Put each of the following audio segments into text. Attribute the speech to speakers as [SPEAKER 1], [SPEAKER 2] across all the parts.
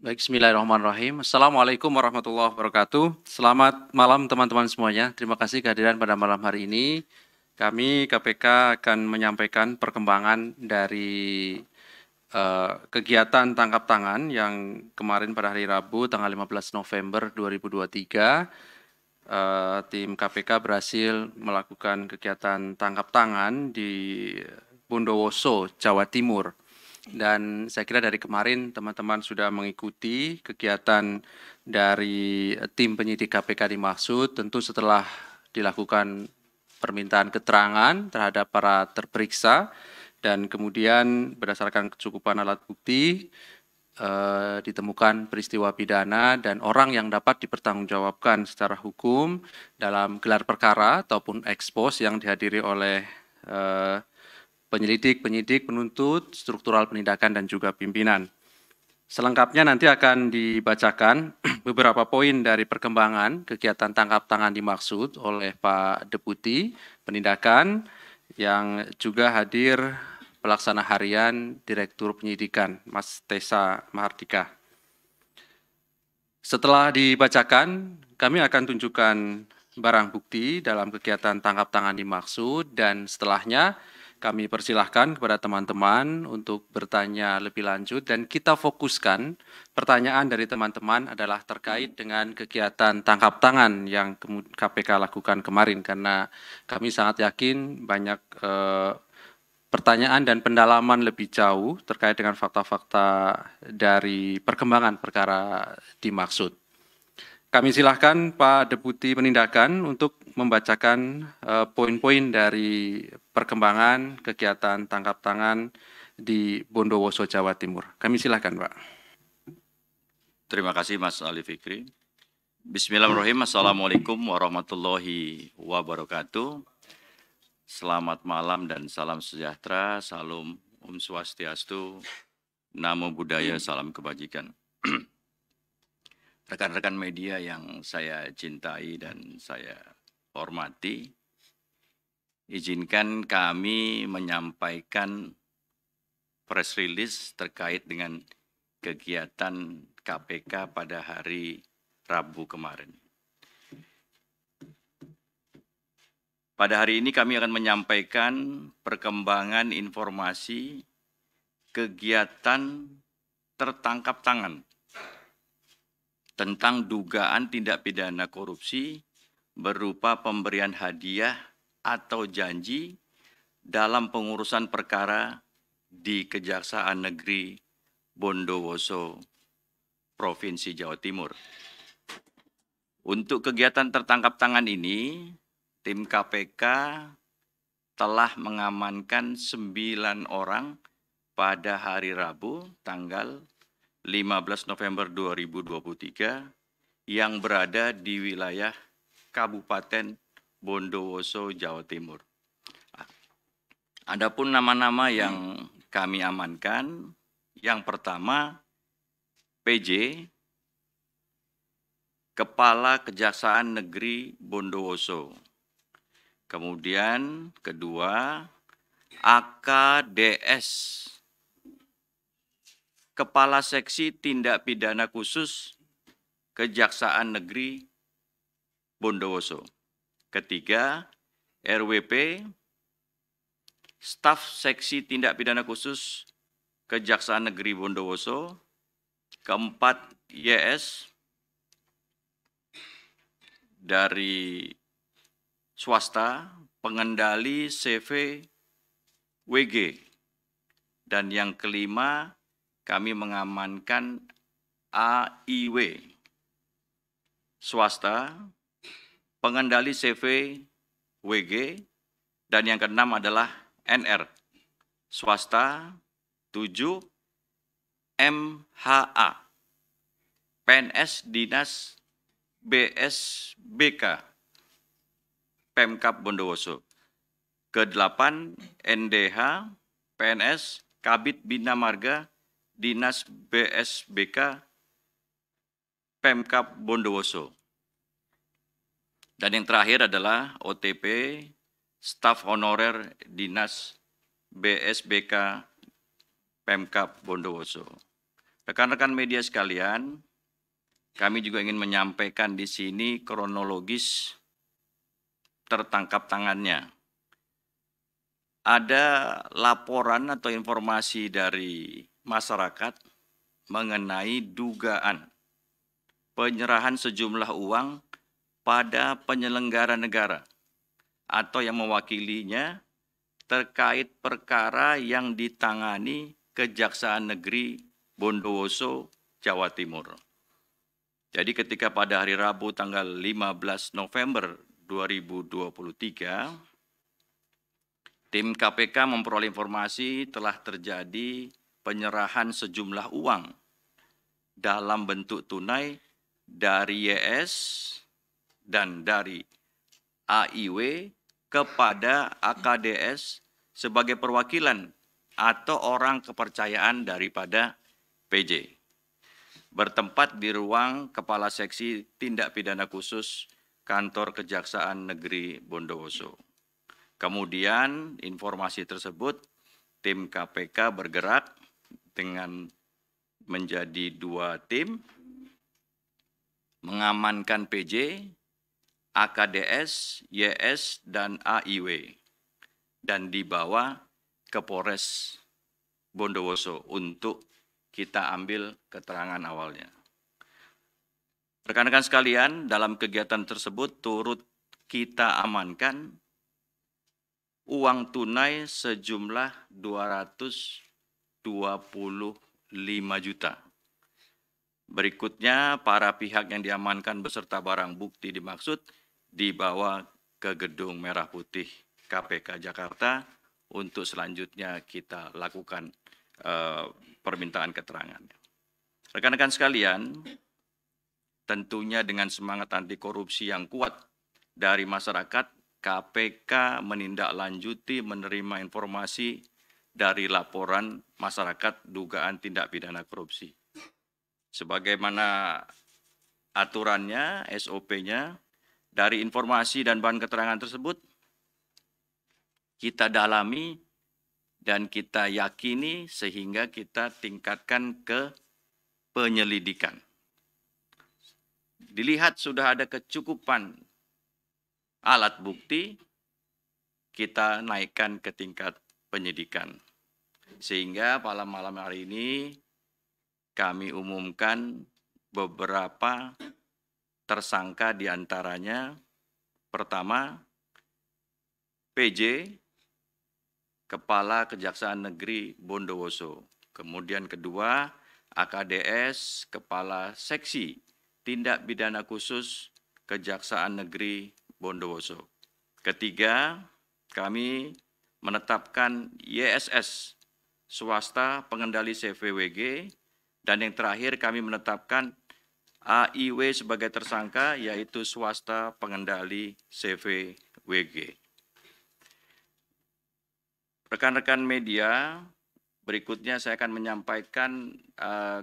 [SPEAKER 1] Baik, bismillahirrahmanirrahim. Assalamualaikum warahmatullahi wabarakatuh. Selamat malam teman-teman semuanya. Terima kasih kehadiran pada malam hari ini. Kami KPK akan menyampaikan perkembangan dari kegiatan tangkap tangan yang kemarin pada hari Rabu tanggal 15 November 2023 tim KPK berhasil melakukan kegiatan tangkap tangan di Bondowoso, Jawa Timur. Dan saya kira dari kemarin teman-teman sudah mengikuti kegiatan dari tim penyidik KPK dimaksud, tentu setelah dilakukan permintaan keterangan terhadap para terperiksa dan kemudian berdasarkan kecukupan alat bukti ditemukan peristiwa pidana dan orang yang dapat dipertanggungjawabkan secara hukum dalam gelar perkara ataupun ekspos yang dihadiri oleh penyelidik, penyidik, penuntut, struktural penindakan, dan juga pimpinan. Selengkapnya nanti akan dibacakan beberapa poin dari perkembangan kegiatan tangkap tangan dimaksud oleh Pak Deputi Penindakan yang juga hadir pelaksana harian Direktur Penyidikan, Mas Tessa Mahardika. Setelah dibacakan, kami akan tunjukkan barang bukti dalam kegiatan tangkap tangan dimaksud dan setelahnya kami persilahkan kepada teman-teman untuk bertanya lebih lanjut dan kita fokuskan pertanyaan dari teman-teman adalah terkait dengan kegiatan tangkap tangan yang KPK lakukan kemarin karena kami sangat yakin banyak pertanyaan dan pendalaman lebih jauh terkait dengan fakta-fakta dari perkembangan perkara dimaksud. Kami silahkan Pak Deputi Penindakan untuk membacakan poin-poin dari perkembangan kegiatan tangkap tangan di Bondowoso, Jawa Timur. Kami silahkan, Pak.
[SPEAKER 2] Terima kasih Mas Ali Fikri. Bismillahirrahmanirrahim. Assalamualaikum warahmatullahi wabarakatuh. Selamat malam dan salam sejahtera. Salam Om Swastiastu. Namo Buddhaya, salam kebajikan. Rekan-rekan media yang saya cintai dan saya hormati, izinkan kami menyampaikan press release terkait dengan kegiatan KPK pada hari Rabu kemarin. Pada hari ini kami akan menyampaikan perkembangan informasi kegiatan tertangkap tangan tentang dugaan tindak pidana korupsi berupa pemberian hadiah atau janji dalam pengurusan perkara di Kejaksaan Negeri Bondowoso, Provinsi Jawa Timur. Untuk kegiatan tertangkap tangan ini, tim KPK telah mengamankan 9 orang pada hari Rabu tanggal 15 November 2023 yang berada di wilayah Kabupaten Bondowoso, Jawa Timur. Adapun nama-nama yang kami amankan, yang pertama PJ, Kepala Kejaksaan Negeri Bondowoso. Kemudian kedua AKDS, Kepala Seksi Tindak Pidana Khusus Kejaksaan Negeri Bondowoso. Ketiga, RWP, Staf Seksi Tindak Pidana Khusus Kejaksaan Negeri Bondowoso. Keempat, YS, dari swasta, pengendali CV WG. Dan yang kelima, kami mengamankan AIW, swasta, pengendali CV WG, dan yang keenam adalah NR, swasta, 7, MHA, PNS Dinas BSBK, Pemkab Bondowoso. Ke-8, NDH, PNS, Kabid Bina Marga, Dinas BSBK, Pemkab Bondowoso. Dan yang terakhir adalah OTP, Staf Honorer Dinas BSBK, Pemkab Bondowoso. Rekan-rekan media sekalian, kami juga ingin menyampaikan di sini kronologis tertangkap tangannya. Ada laporan atau informasi dari masyarakat mengenai dugaan penyerahan sejumlah uang pada penyelenggara negara atau yang mewakilinya terkait perkara yang ditangani Kejaksaan Negeri Bondowoso, Jawa Timur. Jadi ketika pada hari Rabu tanggal 15 November 2023, tim KPK memperoleh informasi telah terjadi penyerahan sejumlah uang dalam bentuk tunai dari YS dan dari AIW kepada AKDS sebagai perwakilan atau orang kepercayaan daripada PJ. Bertempat di ruang Kepala Seksi Tindak Pidana Khusus Kantor Kejaksaan Negeri Bondowoso. Kemudian informasi tersebut tim KPK bergerak dengan menjadi 2 tim, mengamankan PJ, AKDS, YS, dan AIW, dan dibawa ke Polres Bondowoso untuk kita ambil keterangan awalnya. Rekan-rekan sekalian, dalam kegiatan tersebut turut kita amankan uang tunai sejumlah 225 juta. Berikutnya, para pihak yang diamankan beserta barang bukti dimaksud dibawa ke Gedung Merah Putih KPK Jakarta untuk selanjutnya kita lakukan permintaan keterangan. Rekan-rekan sekalian, tentunya dengan semangat anti korupsi yang kuat dari masyarakat, KPK menindaklanjuti menerima informasi dari laporan masyarakat dugaan tindak pidana korupsi. Sebagaimana aturannya, SOP-nya, dari informasi dan bahan keterangan tersebut, kita dalami dan kita yakini sehingga kita tingkatkan ke penyelidikan. Dilihat sudah ada kecukupan alat bukti, kita naikkan ke tingkat penyidikan. Sehingga pada malam hari ini kami umumkan beberapa tersangka diantaranya, pertama, PJ, Kepala Kejaksaan Negeri Bondowoso. Kemudian kedua, AKDS, Kepala Seksi Tindak Pidana Khusus Kejaksaan Negeri Bondowoso. Ketiga, kami menetapkan YSS, swasta pengendali CVWG, dan yang terakhir kami menetapkan AIW sebagai tersangka, yaitu swasta pengendali CVWG. Rekan-rekan media, berikutnya saya akan menyampaikan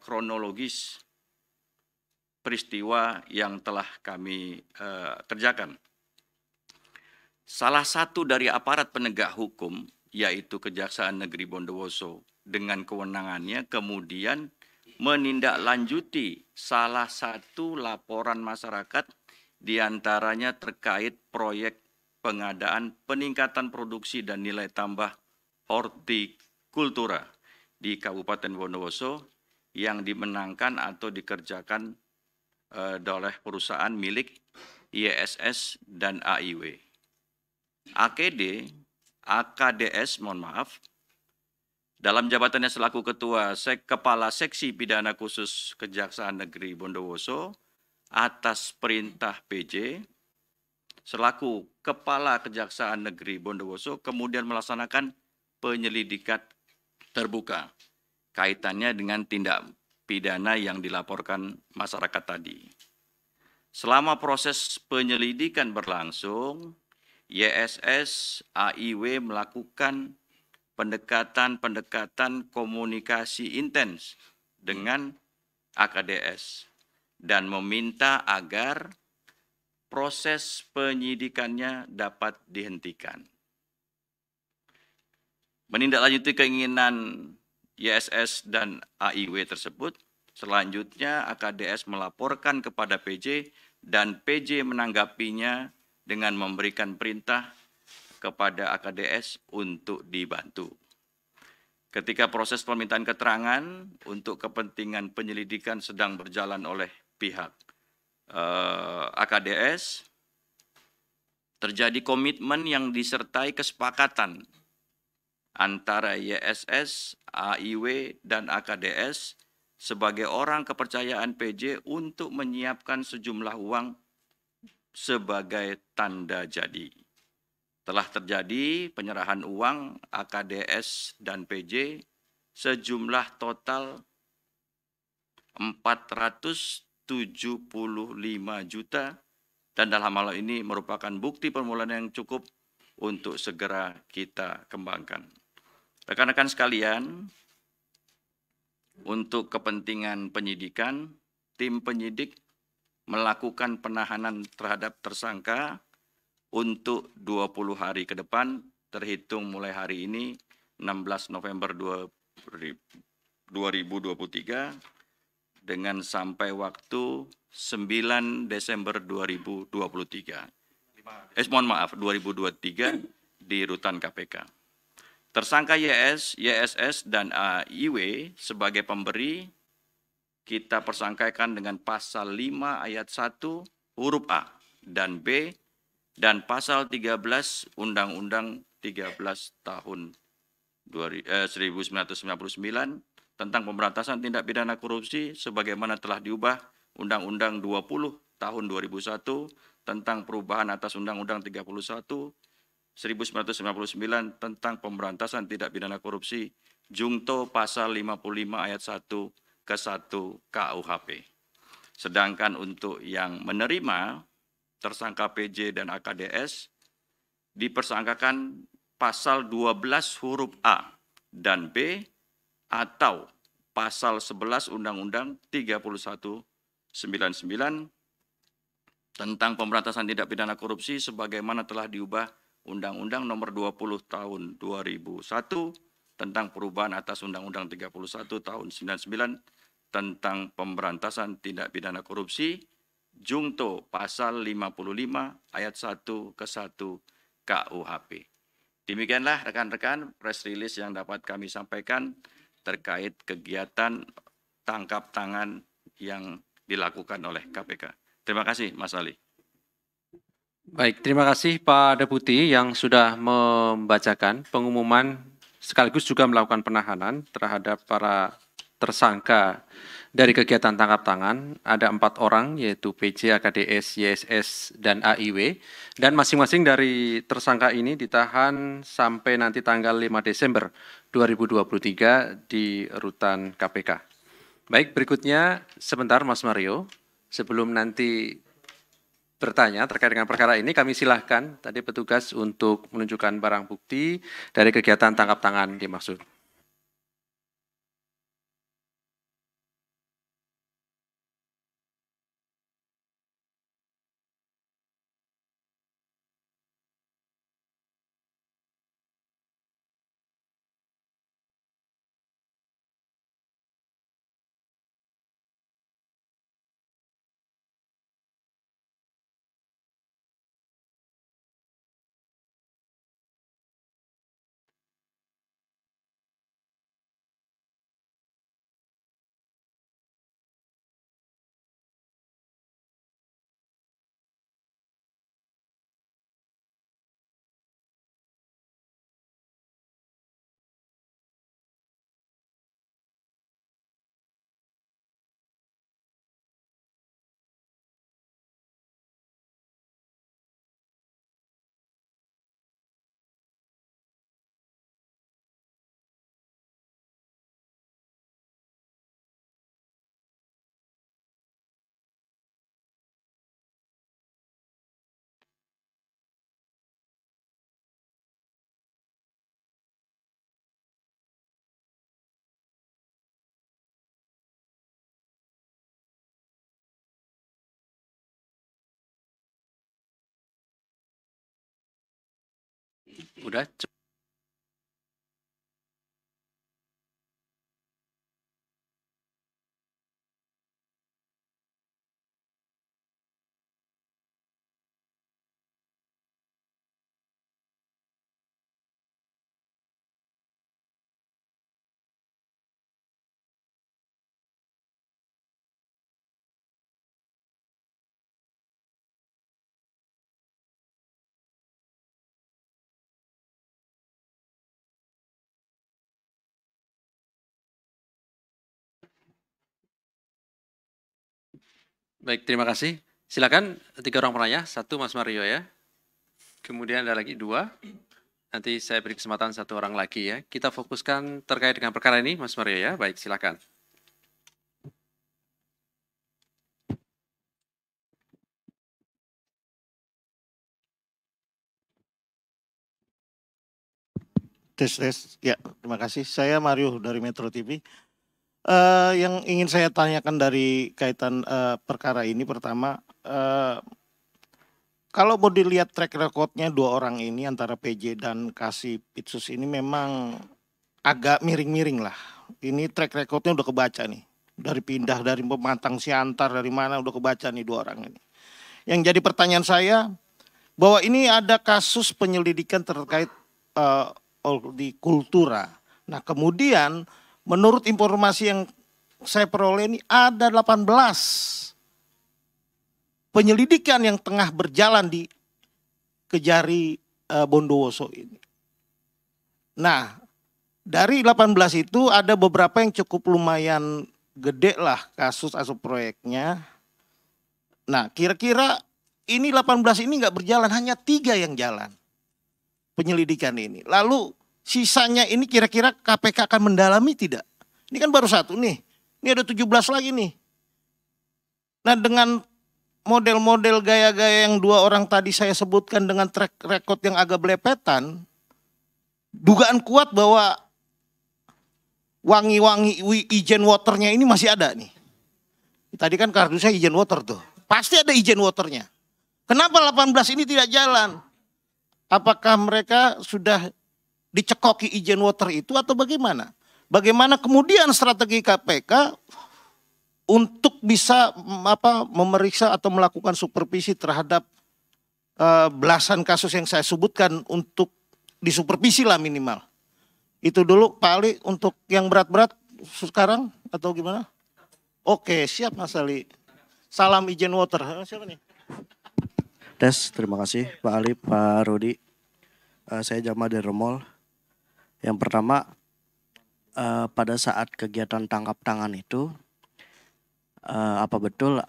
[SPEAKER 2] kronologis peristiwa yang telah kami kerjakan. Salah satu dari aparat penegak hukum, yaitu Kejaksaan Negeri Bondowoso, dengan kewenangannya kemudian menindaklanjuti salah satu laporan masyarakat diantaranya terkait proyek pengadaan peningkatan produksi dan nilai tambah hortikultura di Kabupaten Bondowoso yang dimenangkan atau dikerjakan oleh perusahaan milik ISS dan AIW. AKDS, dalam jabatannya selaku Kepala Seksi Pidana Khusus Kejaksaan Negeri Bondowoso atas perintah PJ, selaku Kepala Kejaksaan Negeri Bondowoso kemudian melaksanakan penyelidikan terbuka kaitannya dengan tindak pidana yang dilaporkan masyarakat tadi. Selama proses penyelidikan berlangsung, YSS AIW melakukan pendekatan komunikasi intens dengan AKDS dan meminta agar proses penyidikannya dapat dihentikan. Menindaklanjuti keinginan YSS dan AIW tersebut, Selanjutnya AKDS melaporkan kepada PJ dan PJ menanggapinya dengan memberikan perintah kepada AKDS untuk dibantu. Ketika proses permintaan keterangan untuk kepentingan penyelidikan sedang berjalan oleh pihak AKDS, terjadi komitmen yang disertai kesepakatan antara YSS, AIW, dan AKDS sebagai orang kepercayaan PJ untuk menyiapkan sejumlah uang sebagai tanda jadi. Telah terjadi penyerahan uang AKDS dan PJ sejumlah total 475 juta dan dalam hal ini merupakan bukti permulaan yang cukup untuk segera kita kembangkan. Rekan-rekan sekalian, untuk kepentingan penyidikan, tim penyidik melakukan penahanan terhadap tersangka untuk 20 hari ke depan, terhitung mulai hari ini, 16 November 2023, dengan sampai waktu 9 Desember 2023. Mohon maaf, 2023 di rutan KPK. Tersangka YS, YSS, dan AIW sebagai pemberi kita persangkakan dengan pasal 5 ayat 1 huruf A dan B dan pasal 13 Undang-Undang 13 tahun 1999 tentang pemberantasan tindak pidana korupsi sebagaimana telah diubah Undang-Undang 20 tahun 2001 tentang perubahan atas Undang-Undang 31 1999 tentang pemberantasan tindak pidana korupsi Jungto pasal 55 ayat 1 ke 1 KUHP. Sedangkan untuk yang menerima tersangka PJ dan AKDS dipersangkakan pasal 12 huruf A dan B atau pasal 11 Undang-Undang 3199 tentang pemberantasan tindak pidana korupsi sebagaimana telah diubah Undang-Undang Nomor 20 Tahun 2001 tentang perubahan atas Undang-Undang 31 Tahun 99 tentang pemberantasan tindak pidana korupsi Jungto pasal 55 ayat 1 ke 1 KUHP. Demikianlah rekan-rekan press release yang dapat kami sampaikan terkait kegiatan tangkap tangan yang dilakukan oleh KPK. Terima kasih, Mas Ali.
[SPEAKER 1] Baik, terima kasih Pak Deputi yang sudah membacakan pengumuman sekaligus juga melakukan penahanan terhadap para tersangka dari kegiatan tangkap tangan. Ada 4 orang yaitu PJ, AKDS, YSS, dan AIW. Dan masing-masing dari tersangka ini ditahan sampai nanti tanggal 5 Desember 2023 di rutan KPK. Baik, berikutnya sebentar Mas Mario. Sebelum nanti bertanya terkait dengan perkara ini, kami silahkan tadi petugas untuk menunjukkan barang bukti dari kegiatan tangkap tangan dimaksud. Udah. Baik, terima kasih. Silakan 3 orang penanya, 1 Mas Mario ya. Kemudian ada lagi 2. Nanti saya beri kesempatan 1 orang lagi ya. Kita fokuskan terkait dengan perkara ini, Mas Mario ya. Baik, silakan.
[SPEAKER 3] Tes. Ya, terima kasih. Saya Mario dari Metro TV. Yang ingin saya tanyakan dari kaitan perkara ini, pertama, kalau mau dilihat track recordnya 2 orang ini antara PJ dan Kasih Pitsus ini memang agak miring-miring lah. Ini track recordnya udah kebaca nih. Dari pindah dari Pemantang Siantar, dari mana udah kebaca nih 2 orang ini. Yang jadi pertanyaan saya, bahwa ini ada kasus penyelidikan terkait di Kultura. Nah, kemudian menurut informasi yang saya peroleh ini ada 18 penyelidikan yang tengah berjalan di Kejari Bondowoso ini. Nah, dari 18 itu ada beberapa yang cukup lumayan gede lah kasus atau proyeknya. Nah, kira-kira ini 18 ini nggak berjalan, hanya 3 yang jalan penyelidikan ini. Lalu sisanya ini kira-kira KPK akan mendalami tidak? Ini kan baru 1 nih. Ini ada 17 lagi nih. Nah, dengan model-model gaya-gaya yang 2 orang tadi saya sebutkan dengan track record yang agak belepetan, dugaan kuat bahwa wangi-wangi ijen waternya ini masih ada nih. Tadi kan kardusnya ijen water tuh. Pasti ada ijen waternya. Kenapa 18 ini tidak jalan? Apakah mereka sudah dicekoki ijen water itu atau bagaimana? Bagaimana kemudian strategi KPK untuk bisa memeriksa atau melakukan supervisi terhadap belasan kasus yang saya sebutkan untuk disupervisi lah minimal. Itu dulu Pak Ali untuk yang berat-berat sekarang atau gimana? Oke, siap Mas Ali. Salam ijen water. Siapa nih?
[SPEAKER 4] Tes, terima kasih Pak Ali, Pak Rudi. Saya Jamal dari Remol. Yang pertama, pada saat kegiatan tangkap tangan itu, apa betul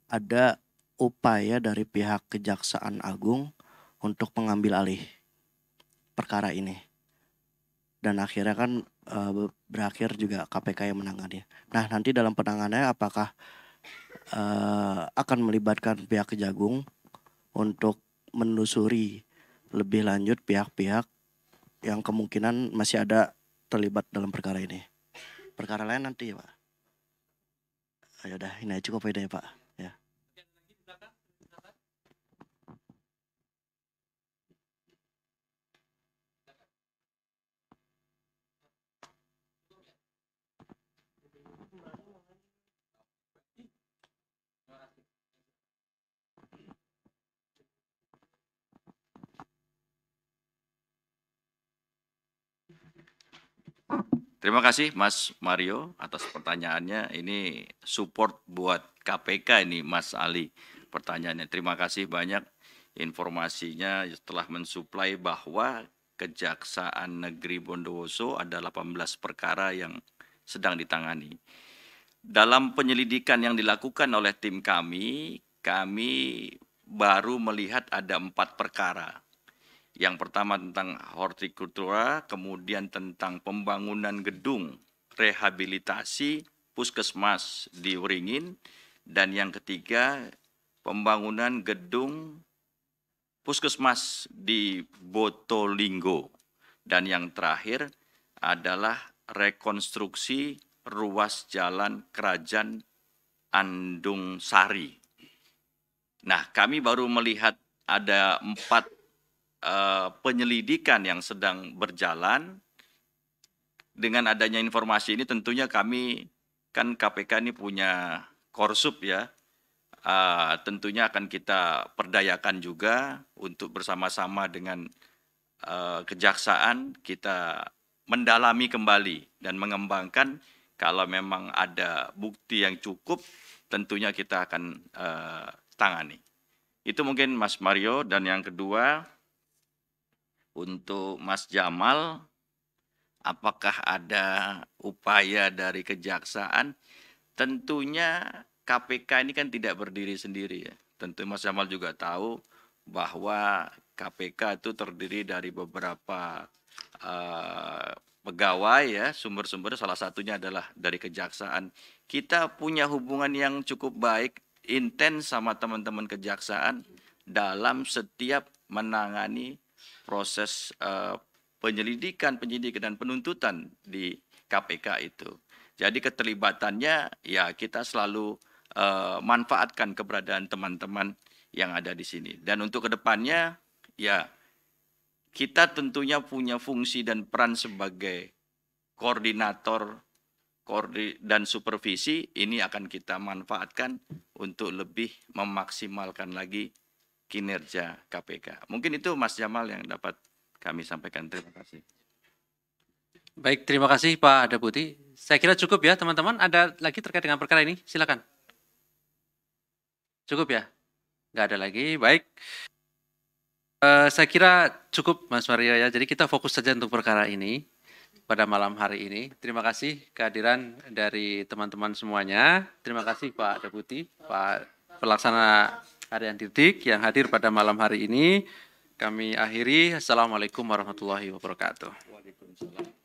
[SPEAKER 4] ada upaya dari pihak Kejaksaan Agung untuk mengambil alih perkara ini? Dan akhirnya kan berakhir juga KPK yang menangani. Nah, nanti dalam penanganannya apakah akan melibatkan pihak Kejagung untuk menelusuri lebih lanjut pihak-pihak yang kemungkinan masih ada terlibat dalam perkara ini. Perkara lain nanti ya Pak. Ayo dah, ini aja cukup aja ya Pak. Ya.
[SPEAKER 2] Terima kasih Mas Mario atas pertanyaannya. Ini support buat KPK ini Mas Ali pertanyaannya. Terima kasih banyak informasinya setelah mensuplai bahwa Kejaksaan Negeri Bondowoso ada 18 perkara yang sedang ditangani. Dalam penyelidikan yang dilakukan oleh tim kami baru melihat ada 4 perkara. Yang pertama tentang hortikultura, kemudian tentang pembangunan gedung rehabilitasi puskesmas di Wringin, dan yang ketiga pembangunan gedung puskesmas di Botolinggo, dan yang terakhir adalah rekonstruksi ruas jalan Kerajaan Andung Sari. Nah, kami baru melihat ada 4 penyelidikan yang sedang berjalan. Dengan adanya informasi ini tentunya kami, kan KPK ini punya korsup ya, tentunya akan kita perdayakan juga untuk bersama-sama dengan kejaksaan kita mendalami kembali dan mengembangkan. Kalau memang ada bukti yang cukup, tentunya kita akan tangani. Itu mungkin Mas Mario. Dan yang kedua, untuk Mas Jamal, apakah ada upaya dari kejaksaan? Tentunya KPK ini kan tidak berdiri sendiri ya. Tentu Mas Jamal juga tahu bahwa KPK itu terdiri dari beberapa pegawai ya, sumber-sumber salah satunya adalah dari kejaksaan. Kita punya hubungan yang cukup baik, intens sama teman-teman kejaksaan dalam setiap menangani proses penyidikan dan penuntutan di KPK itu. Jadi keterlibatannya ya kita selalu manfaatkan keberadaan teman-teman yang ada di sini. Dan untuk kedepannya ya kita tentunya punya fungsi dan peran sebagai koordinator dan supervisi, ini akan kita manfaatkan untuk lebih memaksimalkan lagi kinerja KPK. Mungkin itu Mas Jamal yang dapat kami sampaikan. Terima kasih.
[SPEAKER 1] Baik, terima kasih Pak Deputi. Saya kira cukup ya teman-teman. Ada lagi terkait dengan perkara ini? Silakan. Cukup ya? Nggak ada lagi. Baik. Saya kira cukup Mas Mario ya. Jadi kita fokus saja untuk perkara ini pada malam hari ini. Terima kasih kehadiran dari teman-teman semuanya. Terima kasih Pak Deputi, Pak Pelaksana Harian Dirdik yang hadir pada malam hari ini. Kami akhiri. Assalamualaikum warahmatullahi wabarakatuh.
[SPEAKER 2] Waalaikumsalam.